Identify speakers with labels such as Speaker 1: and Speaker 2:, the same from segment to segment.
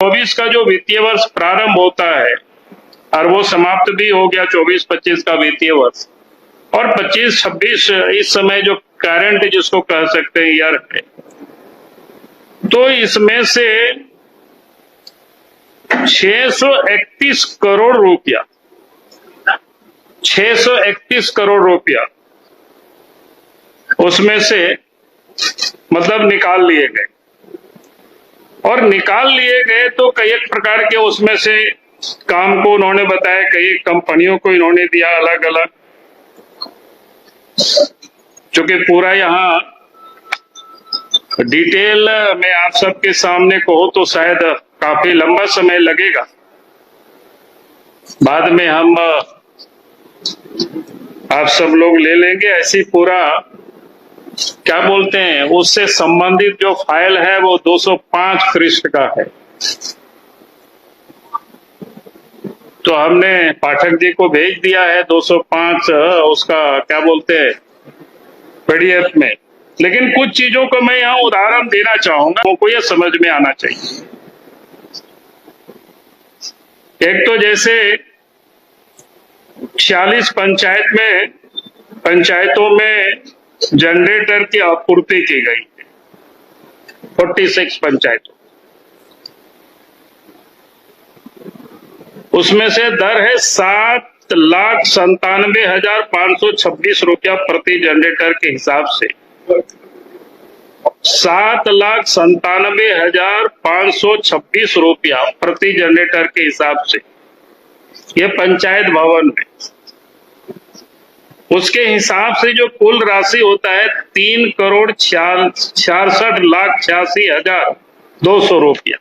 Speaker 1: 24 का जो वित्तीय वर्ष प्रारंभ होता है और वो समाप्त भी हो गया 24-25 का वित्तीय वर्ष, और 25-26 इस समय जो करंट जिसको कह सकते हैं ईयर है, तो इसमें से 631 करोड़ रुपया 631 करोड़ रुपया उसमें से मतलब निकाल लिए गए। और निकाल लिए गए तो कई एक प्रकार के उसमें से काम को उन्होंने बताया, कई कंपनियों को इन्होंने दिया अलग अलग। चूंकि पूरा यहाँ डिटेल में आप सबके सामने कहूं तो शायद काफी लंबा समय लगेगा। बाद में हम आप सब लोग ले लेंगे ऐसी पूरा क्या बोलते हैं उससे संबंधित जो फाइल है वो 205 पृष्ठ का है। तो हमने पाठक जी को भेज दिया है 205 उसका क्या बोलते हैं पीडीएफ में। लेकिन कुछ चीजों को मैं यहाँ उदाहरण देना चाहूंगा, आपको यह समझ में आना चाहिए। एक तो जैसे 46 पंचायतों में जनरेटर की आपूर्ति की गई है, 46 पंचायतों, उसमें से दर है 7,97,526 रुपया प्रति जनरेटर के हिसाब से। 7,97,526 रुपया प्रति जनरेटर के हिसाब से ये पंचायत भवन में। उसके हिसाब से जो कुल राशि होता है 3,66,86,200 रुपया।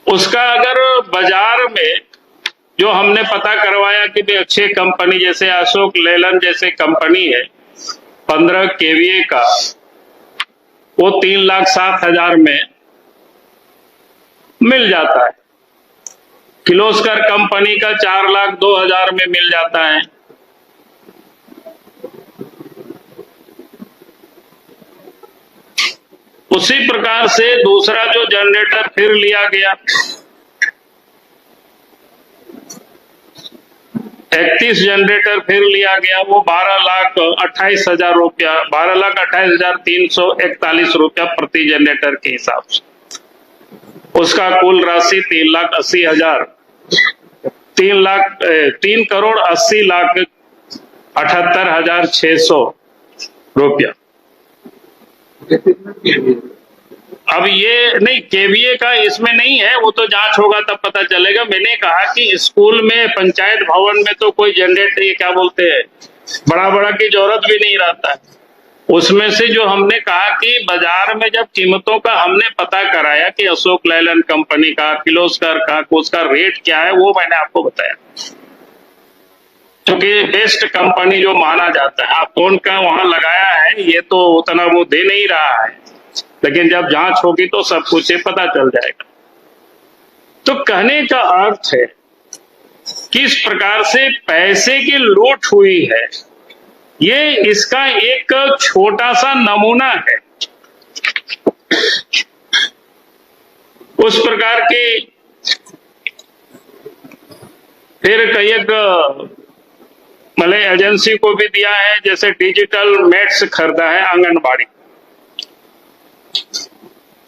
Speaker 1: उसका अगर बाजार में जो हमने पता करवाया कि भाई अच्छे कंपनी जैसे अशोक लेलन जैसे कंपनी है 15 केवीए का, वो 3,07,000 में मिल जाता है। किर्लोस्कर कंपनी का 4,02,000 में मिल जाता है। उसी प्रकार से दूसरा जो जनरेटर फिर लिया गया 31 जनरेटर फिर लिया गया, वो 12,28,000 रुपया 12,28,341 रुपया प्रति जनरेटर के हिसाब से। उसका कुल राशि 3,80,000 3,80,78,600 रुपया। अब ये नहीं केवीए का इसमें नहीं है, वो तो जांच होगा तब पता चलेगा। मैंने कहा कि स्कूल में पंचायत भवन में तो कोई जनरेटर ये क्या बोलते हैं बड़ा की जरूरत भी नहीं रहता है। उसमें से जो हमने कहा कि बाजार में जब कीमतों का हमने पता कराया कि अशोक लेलैंड कंपनी का, किर्लोस्कर का, उसका रेट क्या है, वो मैंने आपको बताया। क्योंकि बेस्ट कंपनी जो माना जाता है, आप कौन का वहां लगाया है ये तो उतना वो दे नहीं रहा है, लेकिन जब जांच होगी तो सब कुछ ये पता चल जाएगा। तो कहने का अर्थ है किस प्रकार से पैसे की लूट हुई है, ये इसका एक छोटा सा नमूना है। उस प्रकार की फिर कई एक भले एजेंसी को भी दिया है, जैसे डिजिटल मैट्स खरीदा है आंगनबाड़ी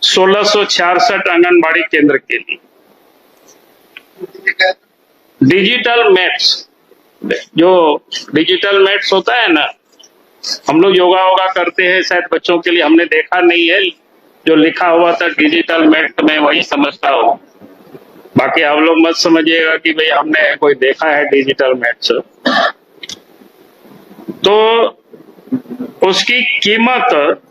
Speaker 1: 1666 आंगनबाड़ी केंद्र के लिए। डिजिटल मैट्स, जो डिजिटल मैट्स होता है ना, हम लोग योगा करते हैं शायद बच्चों के लिए, हमने देखा नहीं है, जो लिखा हुआ था डिजिटल मैट मैं वही समझता हूँ। बाकी आप लोग मत समझिएगा कि भाई हमने कोई देखा है डिजिटल मैट्स। तो उसकी कीमत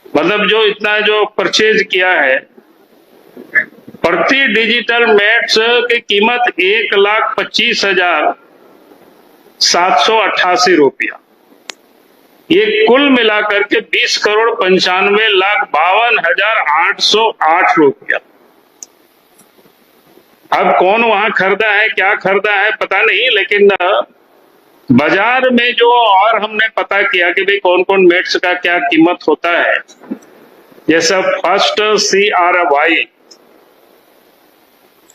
Speaker 1: मतलब जो इतना जो परचेज किया है, प्रति डिजिटल मैट्स की कीमत 1,25,788 रुपया। ये कुल मिलाकर के 20,95,52,808 रुपया। अब कौन वहां खरीदा है क्या खरीदा है पता नहीं, लेकिन बाजार में जो और हमने पता किया कि भाई कौन कौन मेट्स का क्या कीमत होता है, जैसा फर्स्ट CRY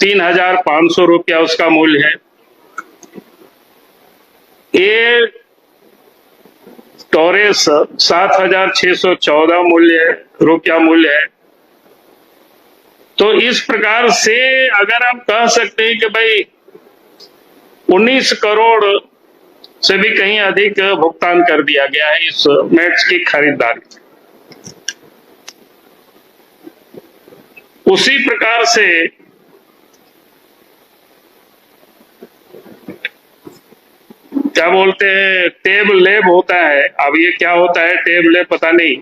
Speaker 1: 3,500 रुपया उसका मूल्य है। ये टॉरेस 7,614 रुपया मूल्य है। तो इस प्रकार से अगर हम कह सकते हैं कि भाई 19 करोड़ से भी कहीं अधिक भुगतान कर दिया गया है इस मैट्स की खरीदारी। उसी प्रकार से क्या बोलते हैं टेब लैब होता है। अब ये क्या होता है टेब लैब पता नहीं,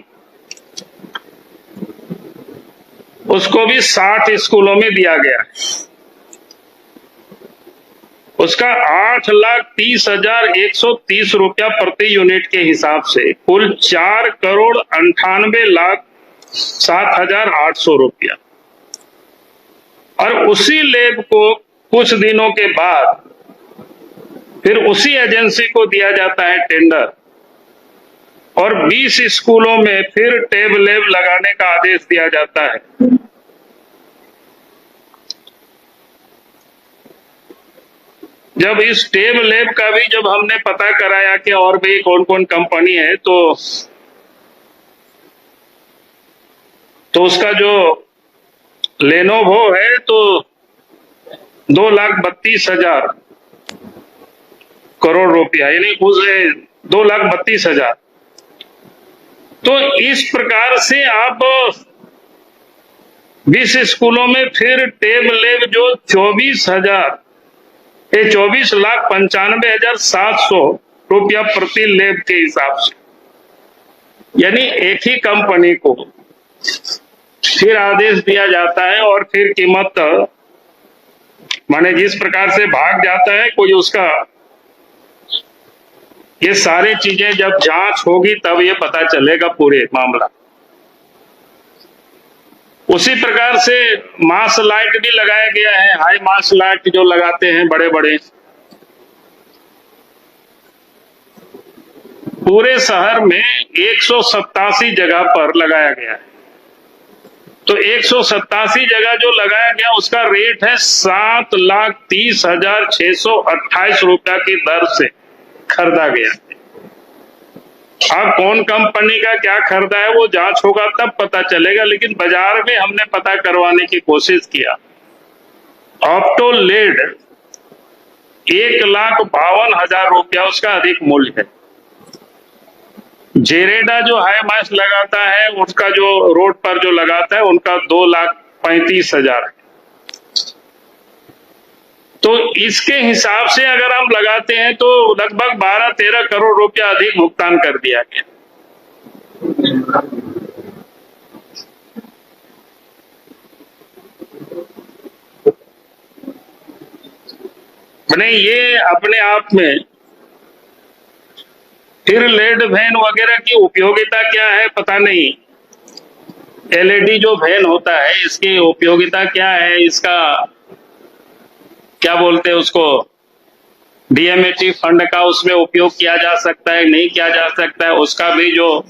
Speaker 1: उसको भी 60 स्कूलों में दिया गया है। उसका 8,30,130 रुपया प्रति यूनिट के हिसाब से कुल 4,98,07,800 रुपया। और उसी लैब को कुछ दिनों के बाद फिर उसी एजेंसी को दिया जाता है टेंडर, और 20 स्कूलों में फिर टेब लैब लगाने का आदेश दिया जाता है। जब इस टेब लैब का भी जब हमने पता कराया कि और भी कौन कौन कंपनी है, तो उसका जो लेनोवो है तो 2,32,000 करोड़ रुपया, यानी उस 2,32,000। तो इस प्रकार से आप 20 स्कूलों में फिर टेब लैब जो 24,95,700 रुपया प्रति लैब के हिसाब से, यानी एक ही कंपनी को फिर आदेश दिया जाता है और फिर कीमत माने जिस प्रकार से भाग जाता है कोई उसका, ये सारी चीजें जब जांच होगी तब ये पता चलेगा पूरे मामला। उसी प्रकार से मास लाइट भी लगाया गया है, हाई मास लाइट जो लगाते हैं बड़े बड़े, पूरे शहर में 187 जगह पर लगाया गया है। तो 187 जगह जो लगाया गया उसका रेट है 7,30,628 रुपया की दर से खरीदा गया। अब कौन कंपनी का क्या खरीदा है वो जांच होगा तब पता चलेगा, लेकिन बाजार में हमने पता करवाने की कोशिश किया। ऑप्टो लेड 1,52,000 रुपया उसका अधिक मूल्य है। जेरेडा जो हाई मास लगाता है उसका जो रोड पर जो लगाता है उनका 2,35,000 है। तो इसके हिसाब से अगर हम लगाते हैं तो लगभग 12-13 करोड़ रुपया अधिक भुगतान कर दिया गया। नहीं, ये अपने आप में फिर लेड वैन वगैरह की उपयोगिता क्या है पता नहीं। LED जो वैन होता है इसकी उपयोगिता क्या है, इसका क्या बोलते हैं उसको, DMAT फंड का उसमें उपयोग किया जा सकता है नहीं किया जा सकता है, उसका भी जो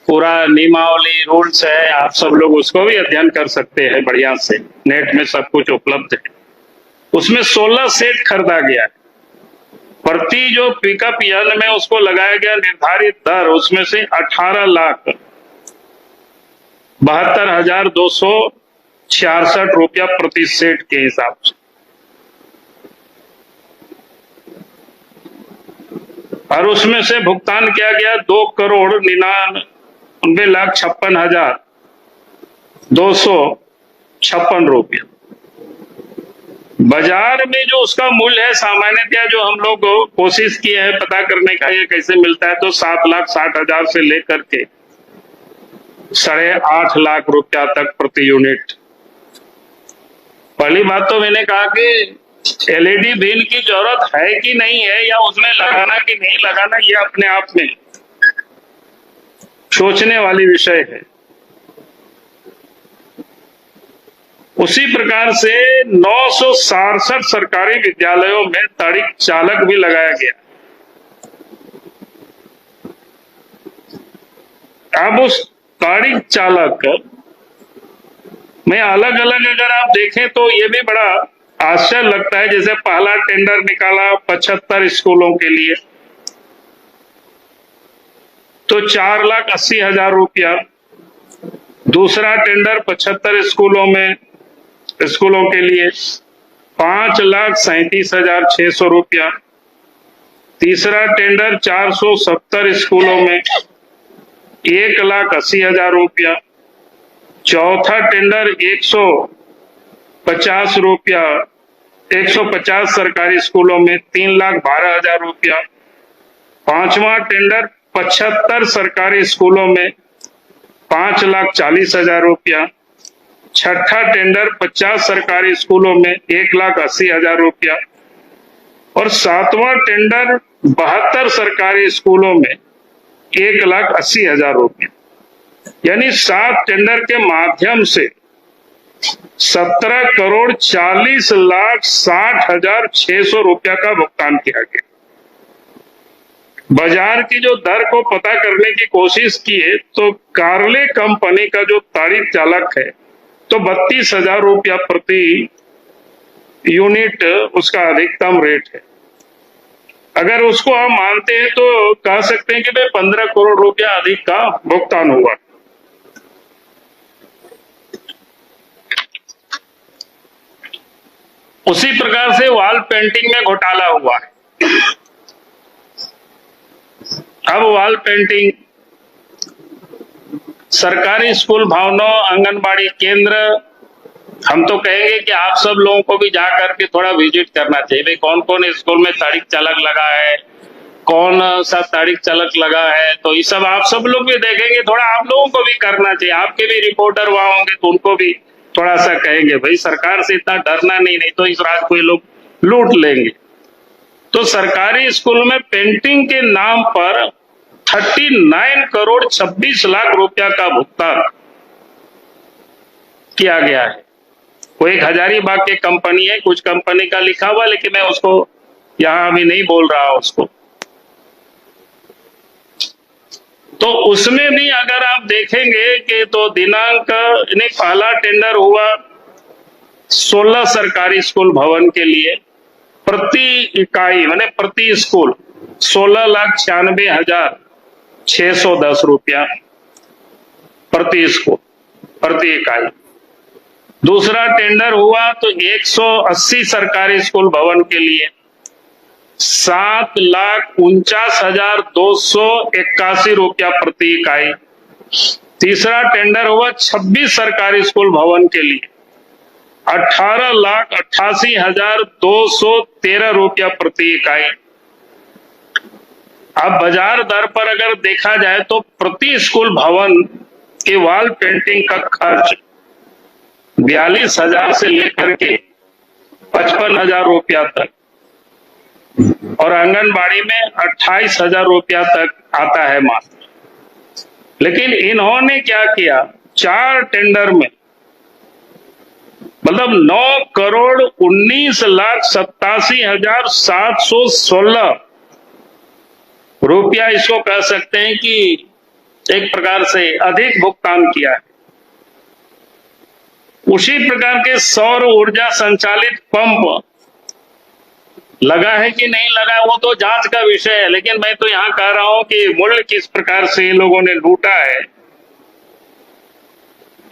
Speaker 1: पूरा नियमावली रूल्स है आप सब लोग उसको भी अध्ययन कर सकते हैं बढ़िया से, नेट में सब कुछ उपलब्ध है। उसमें 16 सेट खरीदा गया है। प्रति जो पिकअप यन में उसको लगाया गया निर्धारित दर उसमें से 18,72,266 रुपया प्रति सेट के हिसाब से, और उसमें से भुगतान किया गया 2,99,56,256 रुपया। बाजार में जो उसका मूल्य है सामान्यतः जो हम लोग कोशिश किए हैं पता करने का ये कैसे मिलता है, तो 7,60,000 से लेकर के 8.5 लाख रुपया तक प्रति यूनिट। पहली बात तो मैंने कहा कि LED बीन की जरूरत है कि नहीं है, या उसमें लगाना कि नहीं लगाना, ये अपने आप में सोचने वाली विषय है। उसी प्रकार से 967 सरकारी विद्यालयों में ताड़िक चालक भी लगाया गया। अब उस गाड़ी चालक में अलग अलग अगर आप देखें तो ये भी बड़ा आश्चर्य लगता है। जैसे पहला टेंडर निकाला 75 स्कूलों के लिए तो 4,80,000 रुपया। दूसरा टेंडर 75 स्कूलों के लिए 5,37,600 रुपया। तीसरा टेंडर 470 स्कूलों में 1,80,000 रुपया। चौथा टेंडर 150 रुपया 150 सरकारी स्कूलों में 3,12,000 रुपया। पांचवा टेंडर 75 सरकारी स्कूलों में 5,40,000 रुपया। छठा टेंडर 50 सरकारी स्कूलों में 1,80,000 रुपया। और सातवां टेंडर 72 सरकारी स्कूलों में 1,80,000 रुपया। यानी 7 टेंडर के माध्यम से 17,40,60,600 रुपया का भुगतान किया गया। बाजार की जो दर को पता करने की कोशिश की है तो कार्ले कंपनी का जो तारीख चालक है तो 32,000 रुपया प्रति यूनिट उसका अधिकतम रेट है। अगर उसको हम मानते हैं तो कह सकते हैं कि भाई 15 करोड़ रुपया अधिक का भुगतान हुआ। उसी प्रकार से वॉल पेंटिंग में घोटाला हुआ है। अब वॉल पेंटिंग सरकारी स्कूल भवनों, आंगनबाड़ी केंद्र, हम तो कहेंगे कि आप सब लोगों को भी जाकर के थोड़ा विजिट करना चाहिए। भाई कौन कौन स्कूल में तारीख चालक लगा है, कौन सा तारीख चालक लगा है, तो ये सब आप सब लोग भी देखेंगे। थोड़ा आप लोगों को भी करना चाहिए। आपके भी रिपोर्टर वहां होंगे तो उनको भी थोड़ा सा कहेंगे भाई सरकार से इतना डरना नहीं तो इस रात को ये लोग लूट लेंगे। तो सरकारी स्कूल में पेंटिंग के नाम पर 39 करोड़ 26 लाख रुपया का भुगतान किया गया है। वो एक हजारीबाग की कंपनी है, कुछ कंपनी का लिखा हुआ, लेकिन मैं उसको यहां अभी नहीं बोल रहा उसको। तो उसमें भी अगर आप देखेंगे कि तो दिनांक नहीं, पहला टेंडर हुआ 16 सरकारी स्कूल भवन के लिए, प्रति इकाई माने प्रति स्कूल 16,96,610 रुपया प्रति स्कूल प्रति इकाई। दूसरा टेंडर हुआ तो 180 सरकारी स्कूल भवन के लिए 7,49,281 रुपया प्रति इकाई। तीसरा टेंडर हुआ 26 सरकारी स्कूल भवन के लिए 18,88,213 रुपया प्रति इकाई। अब बाजार दर पर अगर देखा जाए तो प्रति स्कूल भवन की वॉल पेंटिंग का खर्च 42,000 से लेकर के 55,000 रुपया तक और आंगनबाड़ी में 28,000 रुपया तक आता है मात्र। लेकिन इन्होंने क्या किया, 4 टेंडर में मतलब 9,19,87,716 रुपया इसको कह सकते हैं कि एक प्रकार से अधिक भुगतान किया है। उसी प्रकार के सौर ऊर्जा संचालित पंप लगा है कि नहीं लगा वो तो जांच का विषय है, लेकिन मैं तो यहां कह रहा हूं कि मूल्य किस प्रकार से इन लोगों ने लूटा है।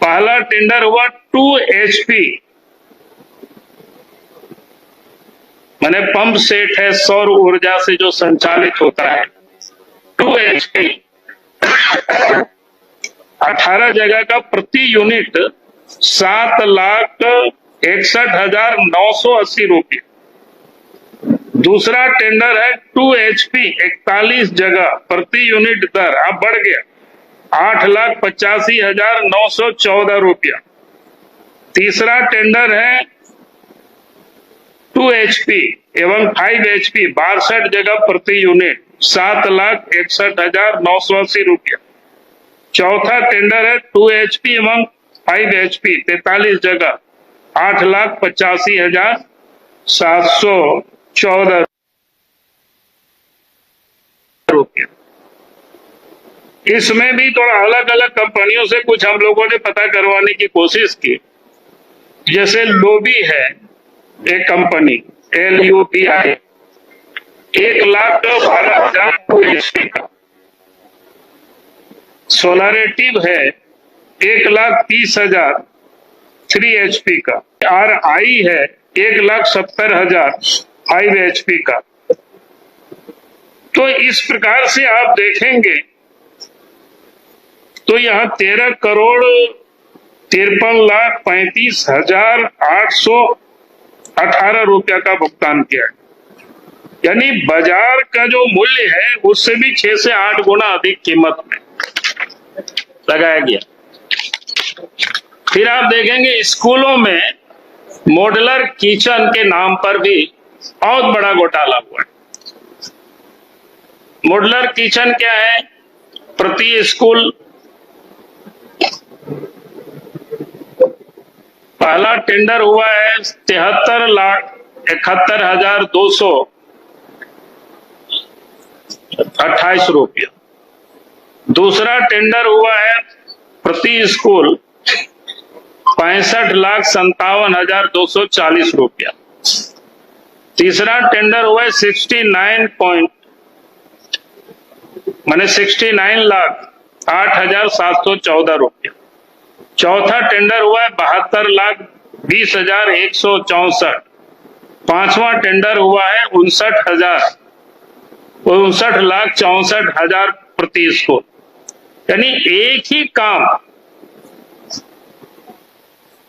Speaker 1: पहला टेंडर हुआ 2 HP माने पंप सेट है, सौर ऊर्जा से जो संचालित होता है 2 HP 18 जगह का प्रति यूनिट 7,61,980 रुपये। दूसरा टेंडर है 2 HP 41 जगह प्रति यूनिट दर अब बढ़ गया 8,85,914 रुपया। तीसरा टेंडर है 2 HP एवं 5 HP 62 जगह प्रति यूनिट 7,61,980 रुपया। चौथा टेंडर है 2 HP एवं 5 HP 43 जगह 8,85,714 रुपया। इसमें भी थोड़ा अलग अलग कंपनियों से कुछ हम लोगों ने पता करवाने की कोशिश की। जैसे लोबी है एक कंपनी, LUBI, 1,12,000 HP का। सोलारेटिव है 1,30,000 3 HP का। RI है 1,70,000 5 HP का। तो इस प्रकार से आप देखेंगे तो यहाँ 13,35,818 रुपया का भुगतान किया है। यानी बाजार का जो मूल्य है उससे भी 6 से 8 गुना अधिक कीमत में लगाया गया। फिर आप देखेंगे स्कूलों में मॉड्यूलर किचन के नाम पर भी बहुत बड़ा घोटाला हुआ है। मॉड्यूलर किचन क्या है? प्रति स्कूल पहला टेंडर हुआ है 73,71,228 रुपया। दूसरा टेंडर हुआ है प्रति स्कूल 65,57,240 रुपया। तीसरा टेंडर हुआ है 69,08,714 रुपया। चौथा टेंडर हुआ है 72,20,164। पांचवा टेंडर हुआ है 59,64,00,64,000 प्रति स्कूल। यानी एक ही काम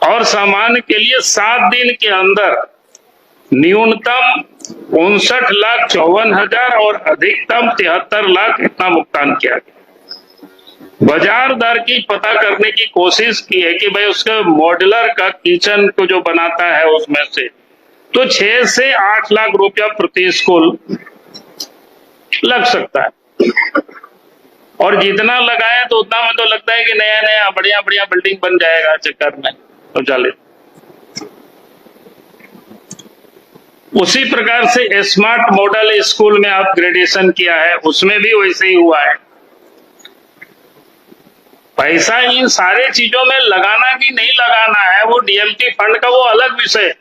Speaker 1: और सामान के लिए 7 दिन के अंदर न्यूनतम 59,54,000 और अधिकतम 73,00,000 इतना भुगतान किया गया। बाजार दर की पता करने की कोशिश की है कि भाई उसका मॉड्यूलर का किचन को जो बनाता है उसमें से तो 6 से 8 लाख रुपया प्रति स्कूल लग सकता है। और जितना लगाए तो उतना में तो लगता है कि नया नया बढ़िया बढ़िया बिल्डिंग बन जाएगा चक्कर में शौचालय। उसी प्रकार से स्मार्ट मॉडल स्कूल में अपग्रेडेशन किया है, उसमें भी वैसे ही हुआ है। पैसा इन सारे चीजों में लगाना कि नहीं लगाना है वो DMT फंड का वो अलग विषय है।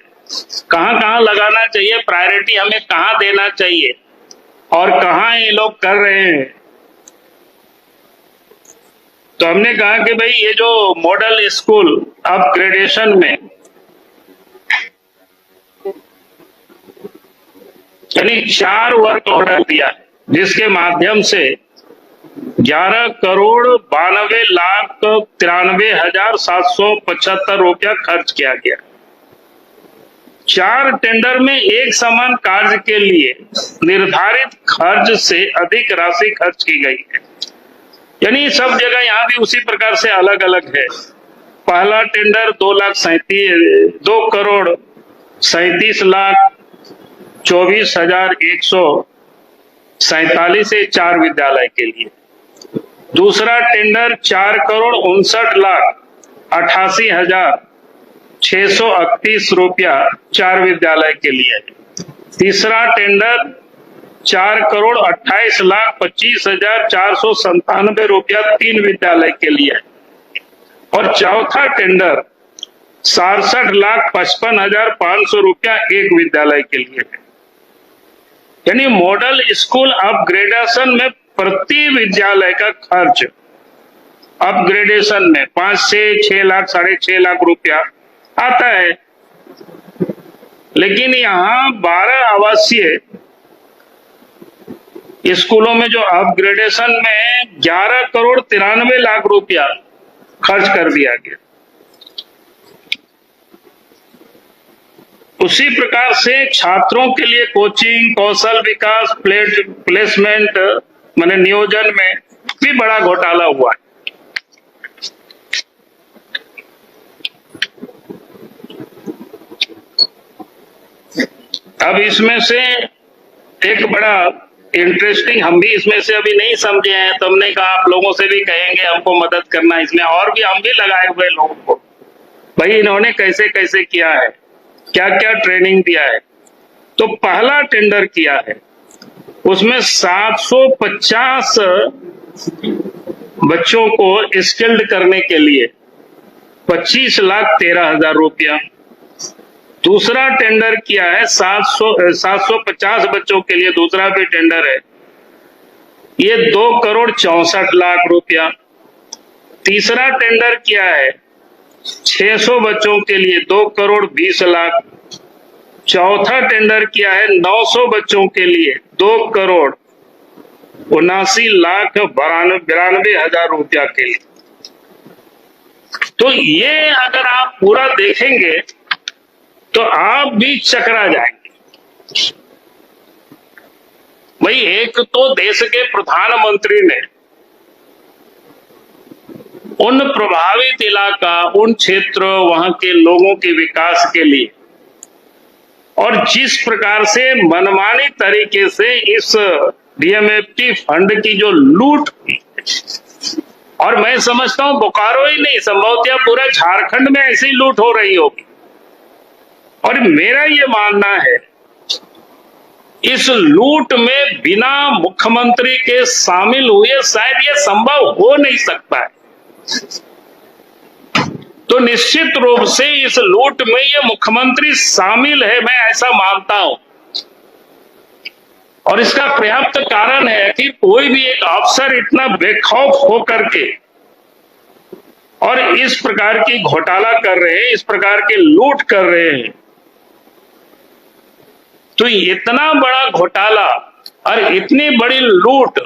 Speaker 1: कहां कहां लगाना चाहिए, प्रायोरिटी हमें कहां देना चाहिए और कहां ये लोग कर रहे हैं। तो हमने कहा कि भाई ये जो मॉडल स्कूल अपग्रेडेशन में यानी 4 वर्क ऑर्डर दिया है जिसके माध्यम से 11,92,93,775 रुपया खर्च किया गया। 4 टेंडर में एक समान कार्य के लिए निर्धारित खर्च से अधिक राशि खर्च की गई है। यानी सब जगह यहाँ भी उसी प्रकार से अलग अलग है। पहला टेंडर 2,37,24,147 से 4 विद्यालय के लिए। दूसरा टेंडर 4,59,88,631 रुपया 4 विद्यालय के लिए। तीसरा टेंडर 4,28,25,497 रुपया 3 विद्यालय के लिए। और चौथा टेंडर 66,55,500 रुपया 1 विद्यालय के लिए है। यानी मॉडल स्कूल अपग्रेडेशन में प्रति विद्यालय का खर्च अपग्रेडेशन में 5 से 6 लाख 6.5 लाख रुपया आता है। लेकिन यहाँ 12 आवासीय स्कूलों में जो अपग्रेडेशन में 11,93,00,000 रुपया खर्च कर दिया गया। उसी प्रकार से छात्रों के लिए कोचिंग, कौशल विकास, प्लेसमेंट माने नियोजन में भी बड़ा घोटाला हुआ है। अब इसमें से एक बड़ा इंटरेस्टिंग, हम भी इसमें से अभी नहीं समझे हैं तो हमने कहा आप लोगों से भी कहेंगे हमको मदद करना इसमें। और भी हम भी लगाए हुए लोगों को भाई इन्होंने कैसे कैसे किया है, क्या क्या ट्रेनिंग दिया है। तो पहला टेंडर किया है उसमें 750 बच्चों को स्किल्ड करने के लिए 25,13,000 रुपया। दूसरा टेंडर किया है 750 बच्चों के लिए, दूसरा भी टेंडर है, ये 2,64,00,000 रुपया। तीसरा टेंडर किया है 600 बच्चों के लिए 2,20,00,000। चौथा टेंडर किया है 900 बच्चों के लिए 2,79,92,000 रुपया के लिए। तो ये अगर आप पूरा देखेंगे तो आप भी चकरा जाएंगे। भाई, एक तो देश के प्रधानमंत्री ने उन प्रभावित इलाका, उन क्षेत्र, वहां के लोगों के विकास के लिए और जिस प्रकार से मनमानी तरीके से इस डीएमएफटी फंड की जो लूट हुई, और मैं समझता हूं बोकारो ही नहीं, संभवतः पूरा झारखंड में ऐसी लूट हो रही होगी। और मेरा ये मानना है इस लूट में बिना मुख्यमंत्री के शामिल हुए शायद ये संभव हो नहीं सकता है। तो निश्चित रूप से इस लूट में ये मुख्यमंत्री शामिल है, मैं ऐसा मानता हूं। और इसका पर्याप्त कारण है कि कोई भी एक अफसर इतना बेखौफ होकर के और इस प्रकार की घोटाला कर रहे हैं, इस प्रकार के लूट कर रहे हैं, तो इतना बड़ा घोटाला और इतनी बड़ी लूट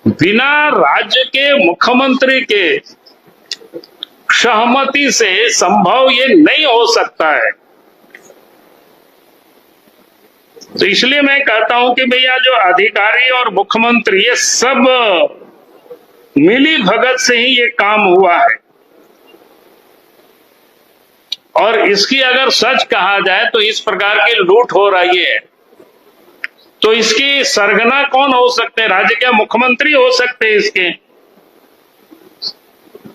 Speaker 1: बिना राज्य के मुख्यमंत्री के सहमति से संभव ये नहीं हो सकता है। तो इसलिए मैं कहता हूं कि भैया जो अधिकारी और मुख्यमंत्री ये सब मिली भगत से ही ये काम हुआ है। और इसकी अगर सच कहा जाए तो इस प्रकार की लूट हो रही है तो इसकी सरगना कौन हो सकते हैं? राज्य के मुख्यमंत्री हो सकते हैं इसके।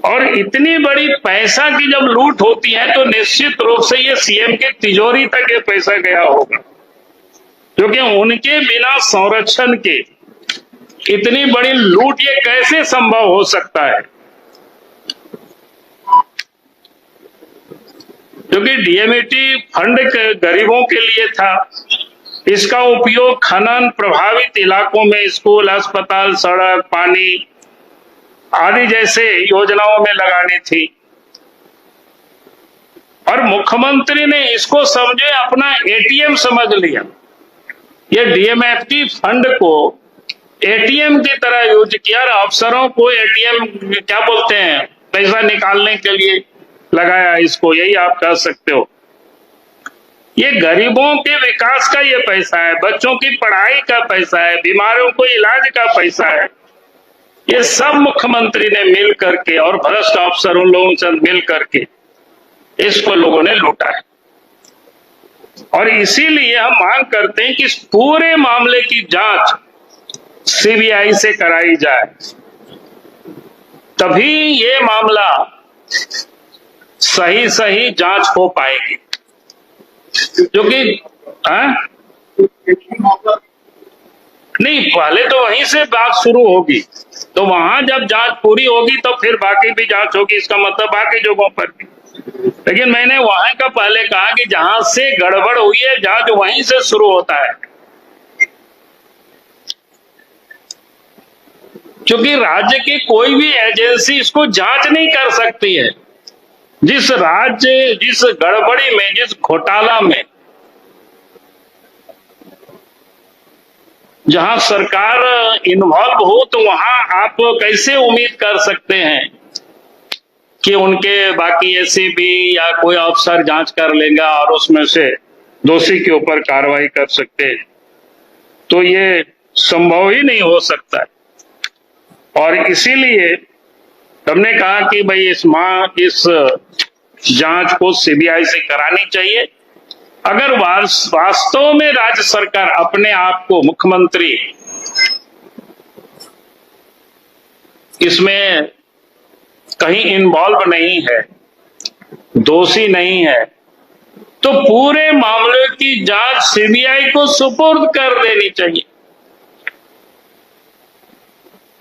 Speaker 1: और इतनी बड़ी पैसा की जब लूट होती है तो निश्चित रूप से ये सीएम के तिजोरी तक ये पैसा गया होगा, क्योंकि उनके बिना संरक्षण के इतनी बड़ी लूट ये कैसे संभव हो सकता है? क्योंकि डीएमएटी फंड गरीबों के लिए था, इसका उपयोग खनन प्रभावित इलाकों में स्कूल, अस्पताल, सड़क, पानी आदि जैसे योजनाओं में लगानी थी। और मुख्यमंत्री ने इसको समझे अपना एटीएम समझ लिया। ये डीएमएफटी फंड को एटीएम की तरह यूज किया और अफसरों को एटीएम क्या बोलते हैं, पैसा निकालने के लिए लगाया इसको, यही आप कह सकते हो। ये गरीबों के विकास का ये पैसा है, बच्चों की पढ़ाई का पैसा है, बीमारियों को इलाज का पैसा है। ये सब मुख्यमंत्री ने मिल करके और भ्रष्ट अफसरों लोगों से मिल करके इसको लोगों ने लूटा है। और इसीलिए हम मांग करते हैं कि इस पूरे मामले की जांच सीबीआई से कराई जाए, तभी ये मामला सही जांच हो पाएगी। क्योंकि नहीं, पहले तो वहीं से बात शुरू होगी, तो वहां जब जांच पूरी होगी तो फिर बाकी भी जांच होगी, इसका मतलब बाकी जगहों पर भी। लेकिन मैंने वहां का पहले कहा कि जहां से गड़बड़ हुई है जांच वहीं से शुरू होता है। क्योंकि राज्य की कोई भी एजेंसी इसको जांच नहीं कर सकती है। जिस राज्य, जिस गड़बड़ी में, जिस घोटाला में जहां सरकार इन्वॉल्व हो, तो वहां आप कैसे उम्मीद कर सकते हैं कि उनके बाकी एसीबी या कोई अफसर जांच कर लेगा और उसमें से दोषी के ऊपर कार्रवाई कर सकते हैं? तो ये संभव ही नहीं हो सकता है। और इसीलिए हमने कहा कि भाई इस जांच को सीबीआई से करानी चाहिए। अगर वास्तव में राज्य सरकार अपने आप को मुख्यमंत्री इसमें कहीं इन्वॉल्व नहीं है, दोषी नहीं है, तो पूरे मामले की जांच सीबीआई को सुपुर्द कर देनी चाहिए।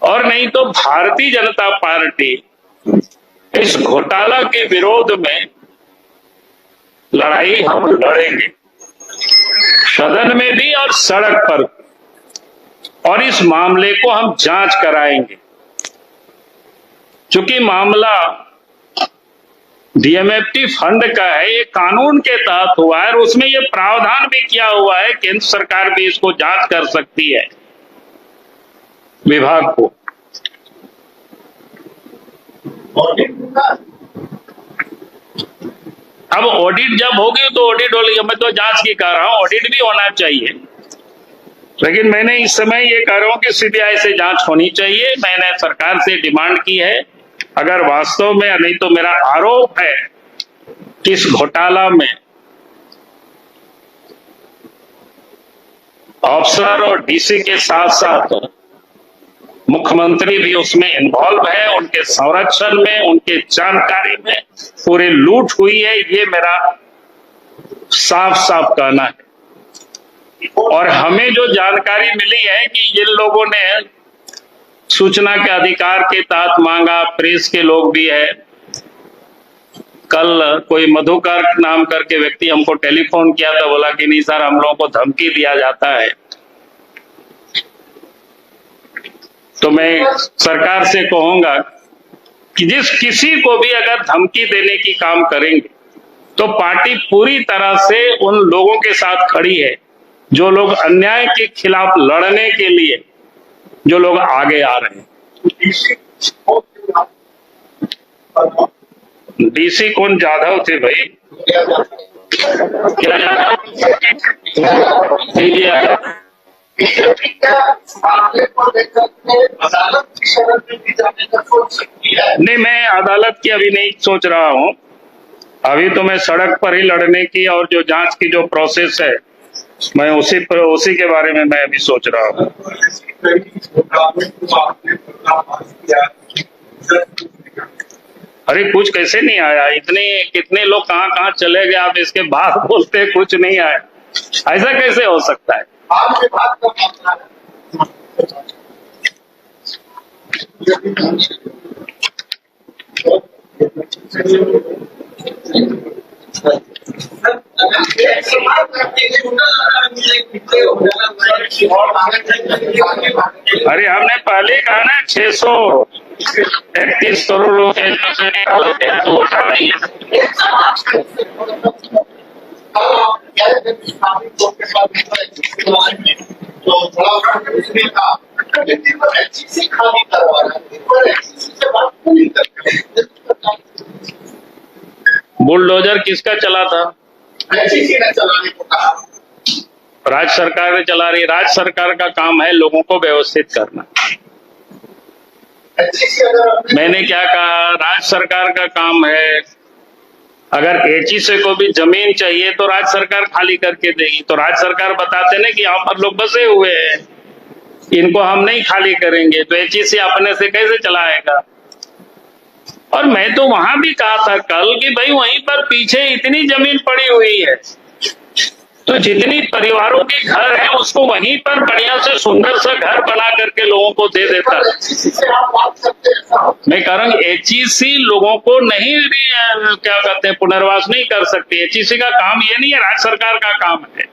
Speaker 1: और नहीं तो भारतीय जनता पार्टी इस घोटाला के विरोध में लड़ाई हम लड़ेंगे, सदन में भी और सड़क पर, और इस मामले को हम जांच कराएंगे। चूंकि मामला डीएमएफटी फंड का है, ये कानून के तहत हुआ है और उसमें ये प्रावधान भी किया हुआ है, केंद्र सरकार भी इसको जांच कर सकती है विभाग को। अब ऑडिट जब होगी तो ऑडिट होगी, मैं तो जांच की कह रहा हूं, ऑडिट भी होना चाहिए, लेकिन मैंने इस समय ये कह रहा हूं कि सीबीआई से जांच होनी चाहिए। मैंने सरकार से डिमांड की है, अगर वास्तव में, नहीं तो मेरा आरोप है कि इस घोटाला में अफसर और डीसी के साथ साथ मुख्यमंत्री भी उसमें इन्वॉल्व है, उनके संरक्षण में, उनके जानकारी में पूरी लूट हुई है, ये मेरा साफ साफ कहना है। और हमें जो जानकारी मिली है कि जिन लोगों ने सूचना के अधिकार के तहत मांगा, प्रेस के लोग भी है, कल कोई मधुकर नाम करके व्यक्ति हमको टेलीफोन किया था, बोला कि नहीं सर, हम लोगों को धमकी दिया जाता है। तो मैं सरकार से कहूंगा कि जिस किसी को भी अगर धमकी देने की काम करेंगे तो पार्टी पूरी तरह से उन लोगों के साथ खड़ी है जो लोग अन्याय के खिलाफ लड़ने के लिए, जो लोग आगे आ रहे हैं। डीसी कौन जाधव थे भाई? नहीं, मैं अदालत की अभी नहीं सोच रहा हूं, अभी तो मैं सड़क पर ही लड़ने की और जो जांच की जो प्रोसेस है, मैं उसी के बारे में मैं अभी सोच रहा हूं। अरे कुछ कैसे नहीं आया? इतने कितने लोग कहां कहां चले गए, आप इसके बाद बोलते कुछ नहीं आया, ऐसा कैसे हो सकता है? अरे हमने पहले कहा ना 631 करोड़ रुपए बुलडोजर किसका चला था? राज्य सरकार ने चला रही। राज्य सरकार का काम है लोगों को व्यवस्थित करना। मैंने क्या कहा? राज्य सरकार का काम है, अगर एचईसी को भी जमीन चाहिए तो राज्य सरकार खाली करके देगी। तो राज्य सरकार बताते ना कि यहाँ पर लोग बसे हुए हैं, इनको हम नहीं खाली करेंगे, तो एचईसी अपने से कैसे चलाएगा? और मैं तो वहां भी कहा था कल कि भाई वहीं पर पीछे इतनी जमीन पड़ी हुई है, तो जितनी परिवारों के घर है उसको वहीं पर बढ़िया से सुंदर सा घर बना करके लोगों को दे देता। मैं कह रहा हूँ एचईसी लोगों को नहीं, क्या कहते हैं, पुनर्वास नहीं कर सकती। एचईसी का काम ये नहीं है, राज्य सरकार का काम है।